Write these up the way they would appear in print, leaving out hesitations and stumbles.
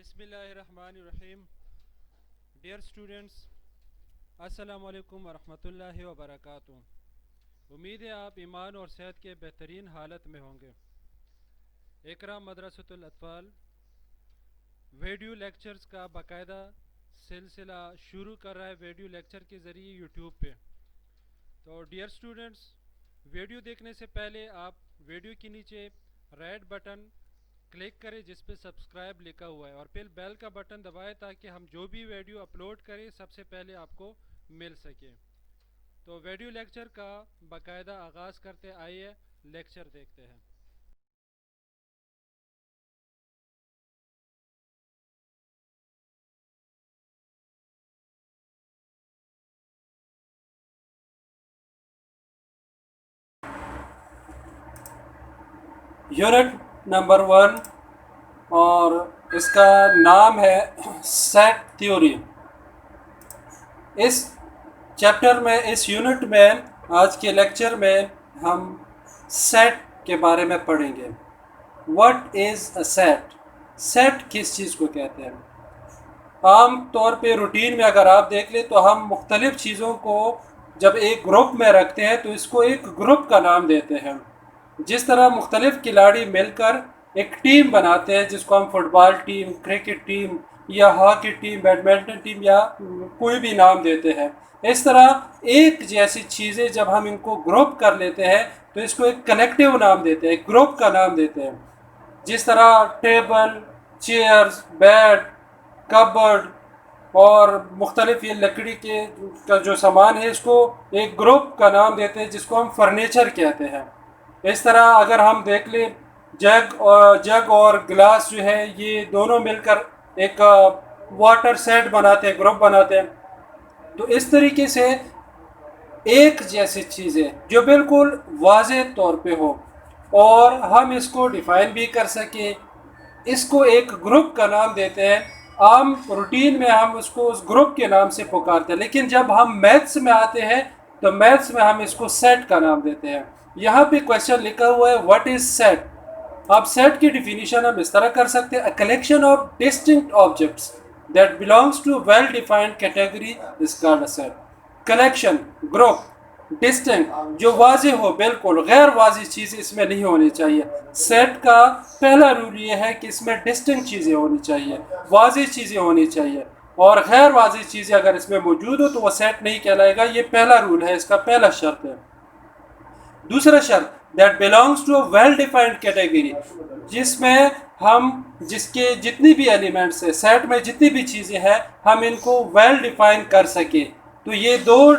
बिस्मिल्लाहिर्रहमानिर्रहीम। Dear students, अस्सलाम वालेकुम वरहमतुल्लाहि वबरकातुहू। उम्मीद है आप ईमान और सेहत के बेहतरीन हालत में होंगे। इकराम मदरसतुल अतफाल वीडियो लेक्चर्स का बाकायदा सिलसिला शुरू कर रहा है वीडियो लेक्चर के ज़रिए यूट्यूब पे। तो डियर स्टूडेंट्स, वीडियो देखने से पहले आप वीडियो के नीचे रेड बटन क्लिक करें जिस पे सब्सक्राइब लिखा हुआ है और फिर बेल का बटन दबाएं ताकि हम जो भी वीडियो अपलोड करें सबसे पहले आपको मिल सके। तो वीडियो लेक्चर का बाकायदा आगाज़ करते आइए लेक्चर देखते हैं। यूनिट नंबर 1 और इसका नाम है सेट थ्योरी। इस चैप्टर में, इस यूनिट में, आज के लेक्चर में हम सेट के बारे में पढ़ेंगे। What is a set? Set किस चीज़ को कहते हैं? आम तौर पे रूटीन में अगर आप देख लें तो हम मुख्तलिफ़ चीज़ों को जब एक ग्रुप में रखते हैं तो इसको एक ग्रुप का नाम देते हैं। जिस तरह मुख्तलिफ़ खिलाड़ी मिलकर एक टीम बनाते हैं जिसको हम फुटबॉल टीम, क्रिकेट टीम या हॉकी टीम, बैडमिंटन टीम या कोई भी नाम देते हैं, इस तरह एक जैसी चीज़ें जब हम इनको ग्रुप कर लेते हैं तो इसको एक कलेक्टिव नाम देते हैं, एक ग्रुप का नाम देते हैं। जिस तरह टेबल, चेयर्स, बेड, कबर्ड और मुख्तलिफ ये लकड़ी के का जो सामान है इसको एक ग्रुप का नाम देते हैं जिसको हम फर्नीचर कहते हैं। इस तरह अगर हम देख लें जग और गिलास जो है ये दोनों मिलकर एक वाटर सेट बनाते हैं, ग्रुप बनाते हैं। तो इस तरीके से एक जैसी चीज़ें जो बिल्कुल वाज़ेह तौर पे हो और हम इसको डिफ़ाइन भी कर सकें, इसको एक ग्रुप का नाम देते हैं। आम रूटीन में हम उसको उस ग्रुप के नाम से पुकारते हैं, लेकिन जब हम मैथ्स में आते हैं तो मैथ्स में हम इसको सेट का नाम देते हैं। यहाँ पे क्वेश्चन लिखा हुआ है व्हाट इज़ सेट। अब सेट की डिफिनीशन हम इस तरह कर सकते हैं, a collection of distinct objects that belongs to well defined category is called a set. Collection, group, distinct, जो वाज़े हो, बिल्कुल गैर वाज़े चीज़ इसमें नहीं होनी चाहिए। सेट का पहला रूल ये है कि इसमें डिस्टिंक्ट चीज़ें होनी चाहिए, वाज़े चीज़ें होनी चाहिए, और गैर वाज़े चीज़ें अगर इसमें मौजूद हो तो वह सेट नहीं कहलाएगा। ये पहला रूल है, इसका पहला शर्त है। दूसरा शर्त, that belongs to a well defined category, जिसमें हम जिसके जितनी भी एलिमेंट्स है, सेट में जितनी भी चीज़ें हैं, हम इनको वेल डिफाइन कर सके। तो ये दो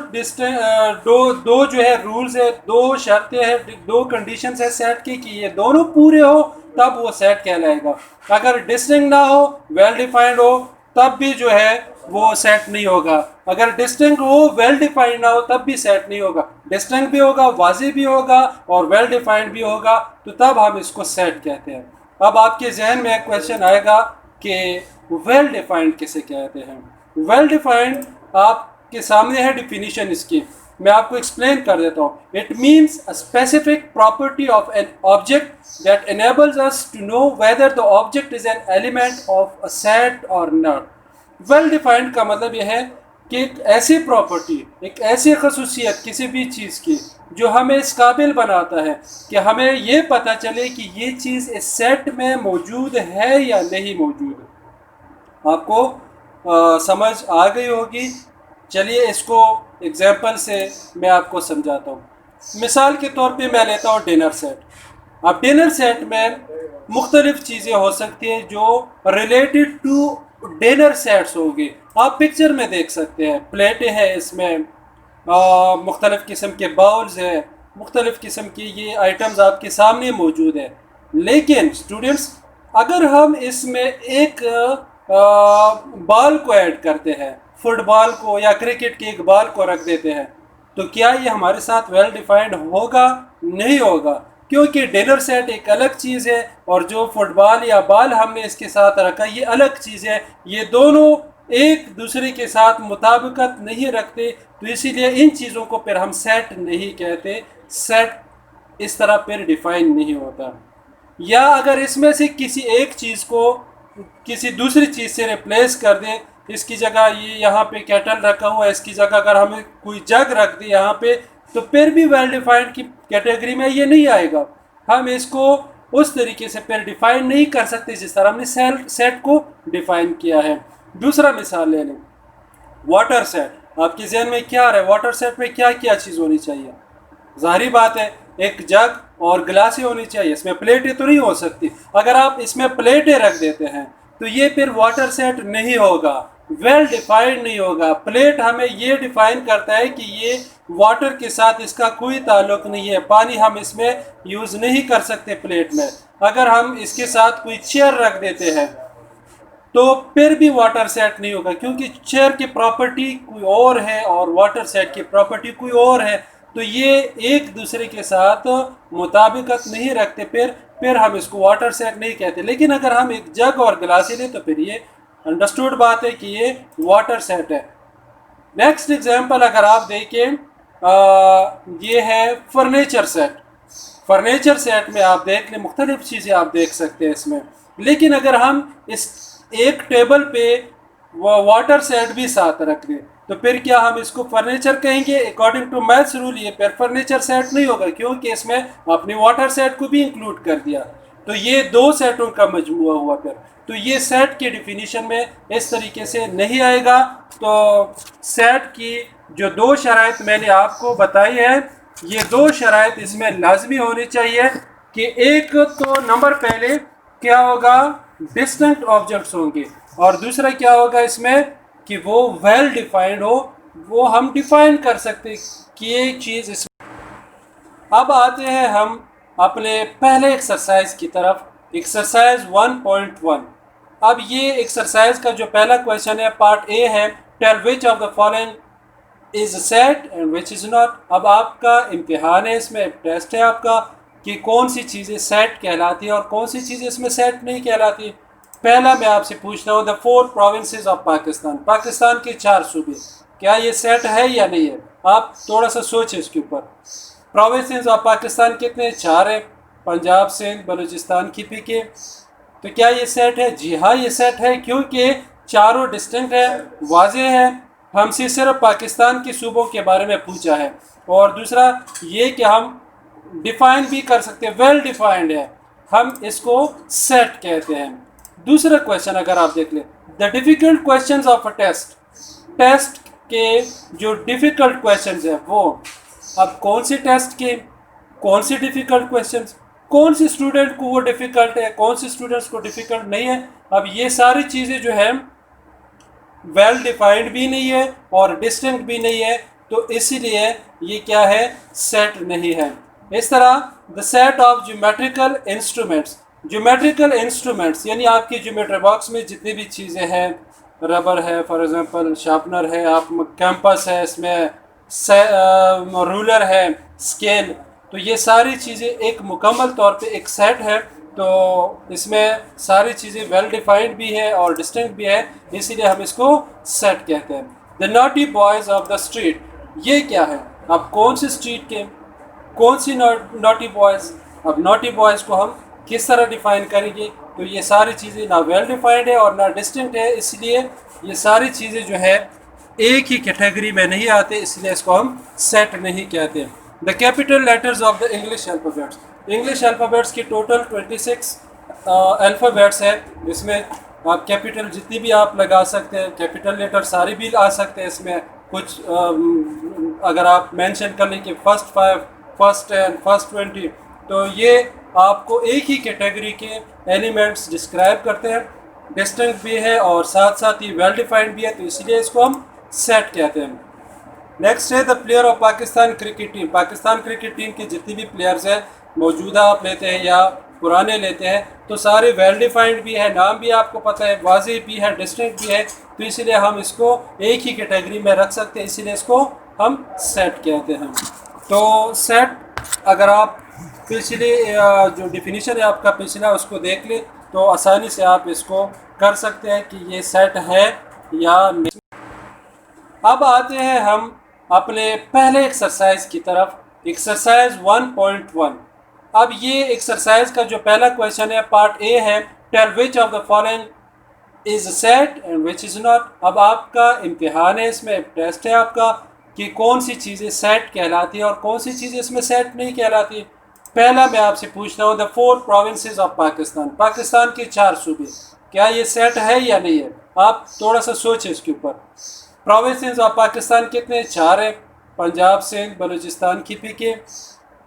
जो है रूल्स है, दो शर्तें हैं, दो कंडीशंस है सेट की कि ये दोनों पूरे हो तब वो सेट कहलाएगा। अगर डिस्टिंक्ट ना हो, वेल डिफाइंड हो, तब भी जो है वो सेट नहीं होगा। अगर डिस्टिंक्ट हो, वेल डिफाइंड ना हो, तब भी सेट नहीं होगा। डिस्टिंक्ट भी होगा, वाज़े भी होगा और वेल डिफाइंड भी होगा, तो तब हम इसको सेट कहते हैं। अब आपके जहन में एक क्वेश्चन आएगा कि वेल डिफाइंड किसे कहते हैं। वेल डिफाइंड आपके सामने है डिफिनीशन इसकी, मैं आपको एक्सप्लेन कर देता हूँ। It means a specific property of an object that enables us to know whether the object is an element of a set or not। Well defined का मतलब यह है कि एक ऐसी प्रॉपर्टी, एक ऐसी खसूसियत किसी भी चीज़ की जो हमें इस काबिल बनाता है कि हमें ये पता चले कि ये चीज़ इस सेट में मौजूद है या नहीं मौजूद। आपको समझ आ गई होगी। चलिए इसको एग्जाम्पल से मैं आपको समझाता हूँ। मिसाल के तौर पे मैं लेता हूँ डिनर सेट। अब डिनर सेट में मुख्तलिफ चीज़ें हो सकती हैं जो रिलेटेड टू डिनर सेट्स होगी। आप पिक्चर में देख सकते हैं, प्लेटें हैं, इसमें मुख्तलिफ़ किस्म के बाउल्स हैं, मुख्तलिफ़ किस्म की ये आइटम्स आपके सामने मौजूद है। लेकिन स्टूडेंट्स, अगर हम इसमें एक बॉल को ऐड करते हैं, फुटबॉल को या क्रिकेट के एक बॉल को रख देते हैं, तो क्या ये हमारे साथ वेल डिफाइंड होगा? नहीं होगा, क्योंकि डिनर सेट एक अलग चीज़ है और जो फुटबॉल या बॉल हमने इसके साथ रखा ये अलग चीज़ है। ये दोनों एक दूसरे के साथ मुताबिकत नहीं रखते, तो इसीलिए इन चीज़ों को फिर हम सेट नहीं कहते। सेट इस तरह फिर डिफाइन नहीं होता। या अगर इसमें से किसी एक चीज़ को किसी दूसरी चीज़ से रिप्लेस कर दें, इसकी जगह ये यहाँ पे केटल रखा हुआ है, इसकी जगह अगर हमें कोई जग रख दे यहाँ पे, तो फिर भी वेल डिफाइंड की कैटेगरी में ये नहीं आएगा। हम इसको उस तरीके से फिर डिफाइन नहीं कर सकते जिस तरह हमने सेट को डिफाइन किया है। दूसरा मिसाल ले लें, वाटर सेट। आपके जहन में क्या आ रहा है, वाटर सेट में क्या क्या चीज़ होनी चाहिए? जाहिर बात है, एक जग और गिलास ही होनी चाहिए, इसमें प्लेटें तो नहीं हो सकती। अगर आप इसमें प्लेटें रख देते हैं तो ये फिर वाटर सेट नहीं होगा, वेल डिफाइंड नहीं होगा। प्लेट हमें ये डिफाइन करता है कि ये वाटर के साथ इसका कोई ताल्लुक नहीं है, पानी हम इसमें यूज़ नहीं कर सकते प्लेट में। अगर हम इसके साथ कोई चेयर रख देते हैं तो फिर भी वाटर सेट नहीं होगा, क्योंकि चेयर की प्रॉपर्टी कोई और है और वाटर सेट की प्रॉपर्टी कोई और है, तो ये एक दूसरे के साथ मुताबिकत नहीं रखते, फिर हम इसको वाटर सेट नहीं कहते। लेकिन अगर हम एक जग और गिलास ले तो फिर ये अंडरस्टूड बात है कि ये वाटर सेट है। नेक्स्ट एग्जांपल अगर आप देखें, ये है फर्नीचर सेट। फर्नीचर सेट में आप देख लें, मुख्तलिफ चीज़ें आप देख सकते हैं इसमें। लेकिन अगर हम इस एक टेबल पे वो वाटर सेट भी साथ रख दें तो फिर क्या हम इसको फर्नीचर कहेंगे? अकॉर्डिंग टू मैथ्स रूल ये फिर फर्नीचर सेट नहीं होगा, क्योंकि इसमें आपने वाटर सेट को भी इंक्लूड कर दिया। तो ये दो सेटों का मजमूआ हुआ फिर। तो ये सेट की डिफिनीशन में इस तरीके से नहीं आएगा। तो सेट की जो दो शराइत मैंने आपको बताई है, ये दो शराइत इसमें लाजमी होनी चाहिए कि एक तो नंबर पहले क्या होगा, डिस्टिंक्ट ऑब्जेक्ट्स होंगे, और दूसरा क्या होगा इसमें कि वो वेल डिफाइंड हो, वो हम डिफाइन कर सकते कि ये चीज़ इसमें। अब आते हैं हम अपने पहले एक्सरसाइज की तरफ, एक्सरसाइज 1.1। अब ये एक्सरसाइज का जो पहला क्वेश्चन है पार्ट ए है, tell which of the following is set and which is not. अब आपका इम्तिहान है, इसमें टेस्ट है आपका कि कौन सी चीज़ें सेट कहलाती है और कौन सी चीज़ें इसमें सेट नहीं कहलाती। पहला मैं आपसे पूछता हूँ, the 4 provinces of Pakistan, Pakistan के 4 सूबे, क्या ये सेट है या नहीं है? आप थोड़ा सा सोचें इसके ऊपर। प्रोविंसेस ऑफ पाकिस्तान कितने? 4 है, पंजाब, सिंध, बलूचिस्तान, KPK। तो क्या ये सेट है? जी हाँ, ये सेट है, क्योंकि चारों डिस्टिंक्ट है, वाज़ेह है। हमसे सिर्फ पाकिस्तान के सूबों के बारे में पूछा है। और दूसरा ये कि हम डिफाइन भी कर सकते हैं, वेल डिफाइंड है, हम इसको सेट कहते हैं। दूसरा क्वेश्चन अगर आप देख लें, the difficult questions of a test, test के जो डिफ़िकल्ट क्वेश्चंस हैं वो, अब कौन से टेस्ट के कौन से डिफ़िकल्ट क्वेश्चंस, कौन से स्टूडेंट को वो डिफ़िकल्ट है, कौन से स्टूडेंट्स को डिफ़िकल्ट नहीं है। अब ये सारी चीज़ें जो है वेल डिफाइंड भी नहीं है और डिस्टिंक्ट भी नहीं है, तो इसीलिए ये क्या है, सेट नहीं है। इस तरह the set of geometrical instruments, geometrical instruments यानी आपकी ज्योमेट्री बॉक्स में जितनी भी चीज़ें हैं, रबर है फॉर एग्जांपल, शार्पनर है, आप कैंपस है, इसमें रूलर है, स्केल, तो ये सारी चीज़ें एक मुकम्मल तौर पे एक सेट है। तो इसमें सारी चीज़ें वेल डिफाइंड भी है और डिस्टिंक्ट भी है, इसीलिए हम इसको सेट कहते हैं। The naughty boys of the street, ये क्या है? अब कौन सी स्ट्रीट के, कौन सी नॉटी बॉयज़? अब नॉटी बॉयज़ को हम किस तरह डिफ़ाइन करेंगे? तो ये सारी चीज़ें ना वेल डिफाइंड है और ना डिस्टिंक्ट है, इसलिए ये सारी चीज़ें जो है एक ही कैटेगरी में नहीं आते, इसलिए इसको हम सेट नहीं कहते। The capital letters of the English alphabets, English alphabets की टोटल 26 अल्फ़ाबेट्स है, जिसमें आप कैपिटल जितनी भी आप लगा सकते हैं, कैपिटल लेटर सारे भी आ सकते हैं इसमें। कुछ अगर आप मेंशन कर लें कि फर्स्ट 5, फर्स्ट 10, फर्स्ट 20, तो ये आपको एक ही कैटेगरी के एलिमेंट्स डिस्क्राइब करते हैं, डिस्टिंक्ट भी है और साथ साथ ही वेल डिफाइंड भी है, तो इसलिए इसको हम सेट कहते हैं। नेक्स्ट है the player of Pakistan cricket team, Pakistan cricket team के जितने भी प्लेयर्स हैं, मौजूदा आप लेते हैं या पुराने लेते हैं, तो सारे वेल डिफाइंड भी है, नाम भी आपको पता है, वाज़ेह भी है, डिस्टिंक्ट भी है, तो इसलिए हम इसको एक ही कैटेगरी में रख सकते हैं, इसीलिए इसको हम सेट कहते हैं। तो सेट अगर आप पिछले जो डिफिनीशन है आपका पिछला उसको देख ले तो आसानी से आप इसको कर सकते हैं कि ये सेट है या नहीं। अब आते हैं हम अपने पहले एक्सरसाइज की तरफ, एक्सरसाइज 1.1। अब ये एक्सरसाइज का जो पहला क्वेश्चन है पार्ट ए है, tell which of the following is set and which is not. अब आपका इम्तिहान है, इसमें टेस्ट है आपका कि कौन सी चीज़ें सेट कहलाती है और कौन सी चीज़ें इसमें सेट नहीं कहलाती। पहला मैं आपसे पूछता हूँ, the 4 provinces of Pakistan, Pakistan के 4 सूबे, क्या ये सेट है या नहीं है? आप थोड़ा सा सोचें इसके ऊपर। प्रोविंसेस ऑफ पाकिस्तान कितने? 4 है, पंजाब, सिंध, बलूचिस्तान, KPK।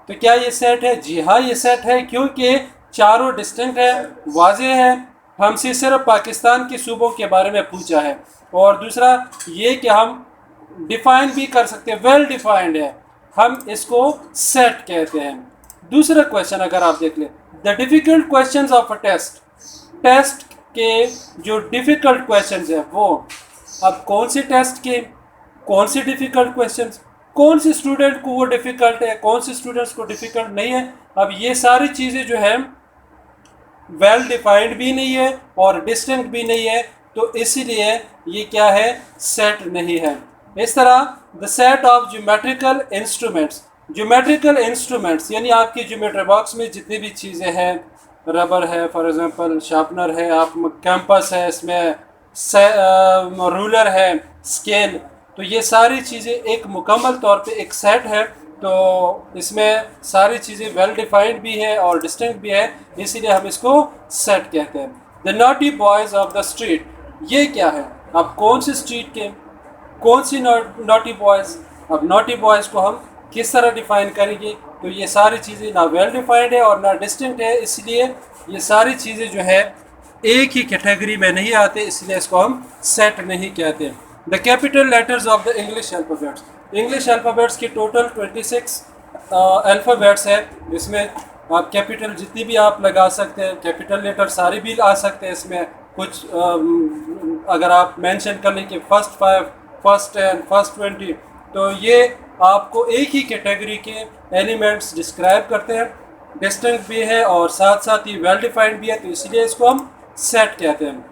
तो क्या ये सेट है? जी हाँ, ये सेट है, क्योंकि चारों डिस्टिंक्ट है, वाज़ेह है। हमसे सिर्फ पाकिस्तान के सूबों के बारे में पूछा है। और दूसरा ये कि हम डिफाइन भी कर सकते हैं, वेल डिफाइंड है, हम इसको सेट कहते हैं। दूसरा क्वेश्चन अगर आप देख लें, the difficult questions of a test, test के जो डिफ़िकल्ट क्वेश्चंस है वो, अब कौन से टेस्ट के कौन से डिफ़िकल्ट क्वेश्चंस, कौन से स्टूडेंट को वो डिफ़िकल्ट है, कौन से स्टूडेंट्स को डिफ़िकल्ट नहीं है। अब ये सारी चीज़ें जो है वेल डिफाइंड भी नहीं है और डिस्टिंक्ट भी नहीं है, तो इसीलिए ये क्या है? सेट नहीं है। इस तरह the set of geometrical instruments, geometrical instruments यानी आपकी ज्योमेट्री बॉक्स में जितनी भी चीज़ें हैं, रबर है फॉर एग्जांपल, शार्पनर है, आप कैंपस है, इसमें रूलर है, स्केल, तो ये सारी चीज़ें एक मुकम्मल तौर पे एक सेट है। तो इसमें सारी चीज़ें वेल डिफाइंड भी है और डिस्टिंक्ट भी है, इसीलिए हम इसको सेट कहते हैं। The naughty boys of the street, ये क्या है? अब कौन सी स्ट्रीट के, कौन सी नॉटी बॉयज़? अब नॉटी बॉयज़ को हम किस तरह डिफ़ाइन करेंगे? तो ये सारी चीज़ें ना वेल डिफाइंड है और ना डिस्टिंक्ट है, इसलिए ये सारी चीज़ें जो है एक ही कैटेगरी में नहीं आते, इसलिए इसको हम सेट नहीं कहते। The capital letters of the English alphabets, English alphabets की टोटल 26 अल्फ़ाबेट्स है। इसमें आप कैपिटल जितनी भी आप लगा सकते हैं, कैपिटल लेटर सारे भी आ सकते हैं। इसमें कुछ अगर आप मेंशन कर लें कि फर्स्ट 5, फर्स्ट 10, फर्स्ट 20, तो ये आपको एक ही कैटेगरी के एलिमेंट्स डिस्क्राइब करते हैं, डिस्टिंक्ट भी है और साथ साथ ही वेल डिफाइंड भी है, तो इसलिए इसको हम सेट कहते हैं।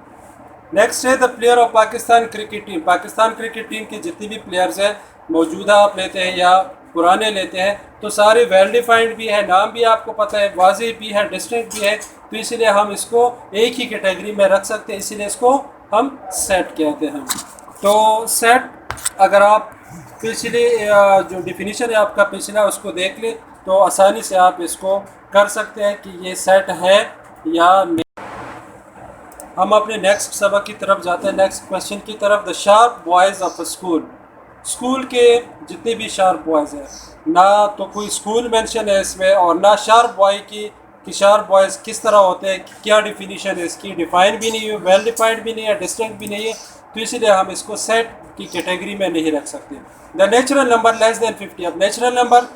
नेक्स्ट है the player of Pakistan cricket team, Pakistan cricket team के जितने भी प्लेयर्स हैं, मौजूदा आप लेते हैं या पुराने लेते हैं, तो सारे वेल डिफाइंड भी है, नाम भी आपको पता है, वाज़ेह भी है, डिस्टिंक्ट भी है, तो इसलिए हम इसको एक ही कैटेगरी में रख सकते हैं, इसीलिए इसको हम सेट कहते हैं। तो सेट अगर आप पिछले जो डिफिनीशन है आपका पिछला उसको देख ले तो आसानी से आप इसको कर सकते हैं कि ये सेट है या नहीं। हम अपने नेक्स्ट सबक की तरफ जाते हैं, नेक्स्ट क्वेश्चन की तरफ। The sharp boys of a school, school के जितने भी शार्प बॉयज़ हैं, ना तो कोई स्कूल मेंशन है इसमें और ना शार्प बॉय की कि शार्प बॉयज़ किस तरह होते हैं, क्या डिफिनीशन है इसकी, डिफाइन भी नहीं है, वेल डिफाइंड भी नहीं है, डिस्टिंक्ट भी नहीं है, तो इसलिए हम इसको सेट की कैटेगरी में नहीं रख सकते। The natural number less than 50, अब नेचुरल नंबर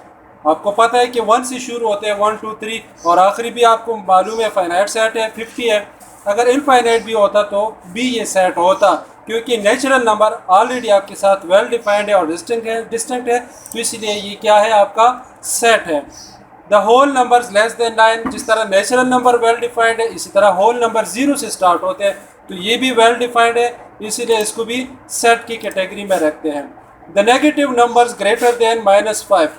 आपको पता है कि 1 से शुरू होते हैं, 1 2 3 और आखिरी भी आपको मालूम है फाइनाइट सेट है 50 है। अगर इनफाइनाइट भी होता तो भी ये सेट होता, क्योंकि नेचुरल नंबर ऑलरेडी आपके साथ वेल डिफाइंड है और डिस्टिंक्ट है, तो इसलिए ये क्या है? आपका सेट है। The whole numbers less than 9, जिस तरह नेचुरल नंबर वेल डिफाइंड है, इसी तरह होल नंबर 0 से स्टार्ट होते हैं, तो ये भी वेल डिफाइंड है, इसीलिए इसको भी सेट की कैटेगरी में रखते हैं। The negative numbers greater than -5,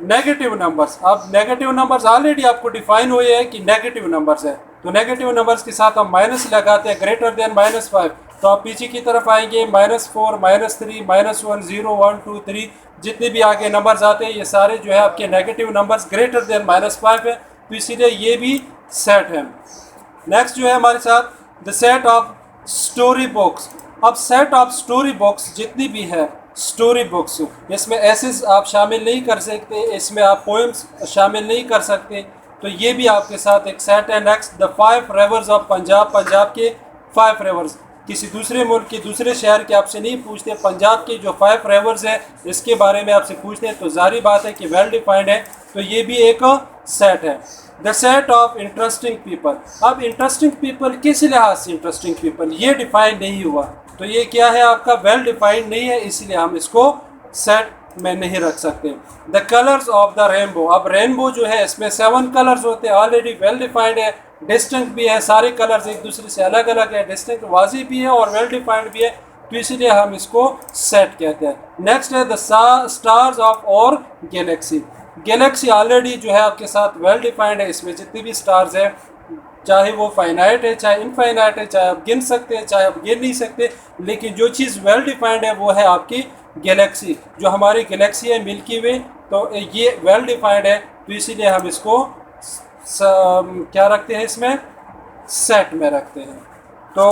negative numbers, अब नेगेटिव नंबर्स ऑलरेडी आपको डिफाइन हुए हैं कि नेगेटिव नंबर्स है, तो नेगेटिव नंबर्स के साथ हम माइनस लगाते हैं, ग्रेटर देन -5, तो आप पीछे की तरफ आएंगे, -4, -3, -1, 0, 1, 2, 3, जितने भी आगे नंबर्स आते हैं ये सारे जो है आपके नेगेटिव नंबर्स ग्रेटर देन -5 है, तो इसीलिए ये भी सेट है। नेक्स्ट जो है हमारे साथ the set of story books, अब सेट ऑफ स्टोरी बुक्स जितनी भी है स्टोरी बुक्स, इसमें एसेस आप शामिल नहीं कर सकते, इसमें आप पोएम्स शामिल नहीं कर सकते, तो ये भी आपके साथ एक सेट है। Next the 5 reverse of Punjab, Punjab के 5 रिवर्स, किसी दूसरे मुल्क के दूसरे शहर के आपसे नहीं पूछते, पंजाब के जो 5 रिवर्स है इसके बारे में आपसे पूछते हैं, तो जारी बात है कि वेल डिफाइंड है, तो ये भी एक सेट है। The set of interesting people, अब इंटरेस्टिंग पीपल किस लिहाज से इंटरेस्टिंग पीपल ये डिफाइन नहीं हुआ, तो ये क्या है? आपका वेल डिफाइंड नहीं है, इसलिए हम इसको सेट में नहीं रख सकते। The colours of the rainbow, अब रेनबो जो है इसमें 7 कलर्स होते हैं, ऑलरेडी वेल डिफाइंड है, डिस्टिंक्ट भी है, सारे कलर्स एक दूसरे से अलग अलग है, डिस्टिंक्ट वाज़ेह भी है और वेल डिफाइंड भी है, तो इसलिए हम इसको सेट कहते हैं। नेक्स्ट है द स्टार्स ऑफ और गैलेक्सी, गैलेक्सी ऑलरेडी जो है आपके साथ वेल डिफाइंड है, इसमें जितनी भी स्टार्स है चाहे वो फाइनाइट है चाहे इनफाइनाइट है, चाहे आप गिन सकते हैं चाहे आप गिन नहीं सकते, लेकिन जो चीज़ वेल डिफाइंड है वो है आपकी गैलेक्सी। जो हमारी गैलेक्सी है मिल्की वे, तो ये वेल डिफाइंड है, तो इसीलिए हम इसको क्या रखते हैं, इसमें सेट में रखते हैं। तो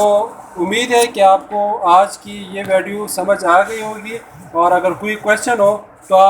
उम्मीद है कि आपको आज की ये वीडियो समझ आ गई होगी, और अगर कोई क्वेश्चन हो तो आप